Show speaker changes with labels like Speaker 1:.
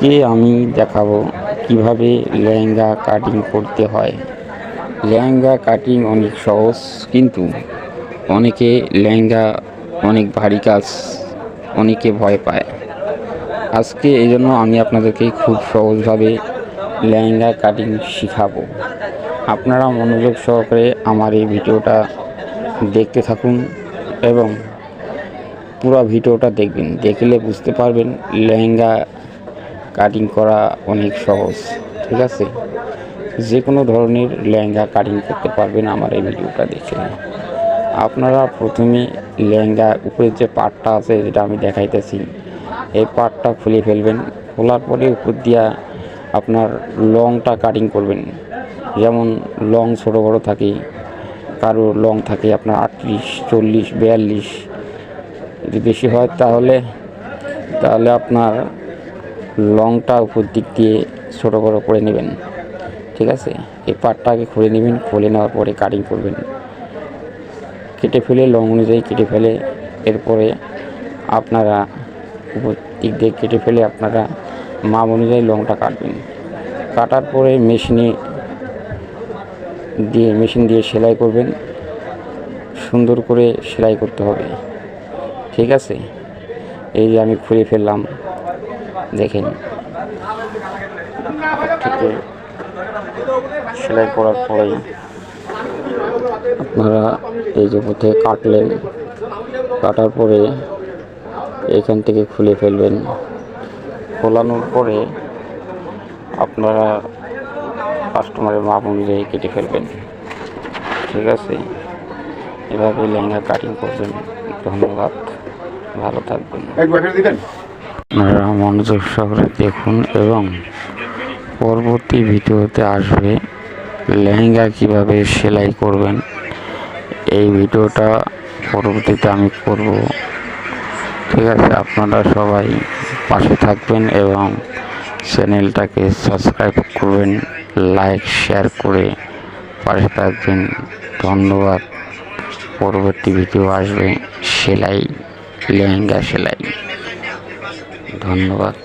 Speaker 1: আজকে আমি দেখাবো কিভাবে লেহেঙ্গা কাটিং করতে হয়। লেহেঙ্গা কাটিং অনেক সহজ, কিন্তু অনেকে লেহেঙ্গা অনেক ভারী কাজ, অনেকে ভয় পায়। আজকে এই জন্য আমি আপনাদেরকে খুব সহজভাবে লেহেঙ্গা কাটিং শেখাবো। আপনারা মনোযোগ সহকারে আমার এই ভিডিওটা দেখতে থাকুন এবং পুরো ভিডিওটা দেখবেন। দেখলে বুঝতে পারবেন লেহেঙ্গা কাটিং করা অনেক সহজ। ঠিক আছে, যে কোনো ধরনের লেহেঙ্গা কাটিং করতে পারবেন আমার এই ভিডিওটা দেখে। আপনারা প্রথমে লেহেঙ্গা উপরে যে পাটটা আছে, যেটা আমি দেখাইতেছি, এই পাটটা খুলে ফেলবেন। খোলার পরে উপর দিয়া আপনার লংটা কাটিং করবেন। যেমন লং ছোটো বড়ো থাকে, কারো লং থাকে আপনার 38, 40, 42। যদি বেশি হয় তাহলে আপনার লংটা উপর দিক দিয়ে ছোটো বড়ো করে নেবেন। ঠিক আছে, এই পাটটাকে খুলে নেবেন। খুলে নেওয়ার পরে কাটিং করবেন, কেটে ফেলে লং অনুযায়ী কেটে ফেলে। এরপরে আপনারা উপর দিক দিয়ে কেটে ফেলে আপনারা মাপ অনুযায়ী লংটা কাটবেন। কাটার পরে মেশিন দিয়ে সেলাই করবেন। সুন্দর করে সেলাই করতে হবে। ঠিক আছে, এই যে আমি খুলে ফেললাম, দেখেন। থেকে সেলাই করার পরেই আপনারা এই যে পথে কাটলেন, কাটার পরে এখান থেকে খুলে ফেলবেন। খোলানোর পরে আপনারা কাস্টমারের মাপ অনুযায়ী কেটে ফেলবেন। ঠিক আছে, এভাবে লেহেঙ্গা কাটিং করবেন। ধন্যবাদ, ভালো থাকবেন। আপনারা মনোযোগ সহকারে দেখুন এবং পরবর্তী ভিডিওতে আসবে লেহেঙ্গা কিভাবে সেলাই করবেন। এই ভিডিওটা পরবর্তীতে আমি করব। ঠিক আছে, আপনারা সবাই পাশে থাকবেন এবং চ্যানেলটাকে সাবস্ক্রাইব করবেন, লাইক শেয়ার করে পাশে থাকবেন। ধন্যবাদ। পরবর্তী ভিডিও আসবে সেলাই, লেহেঙ্গা সেলাই। ধন্যবাদ।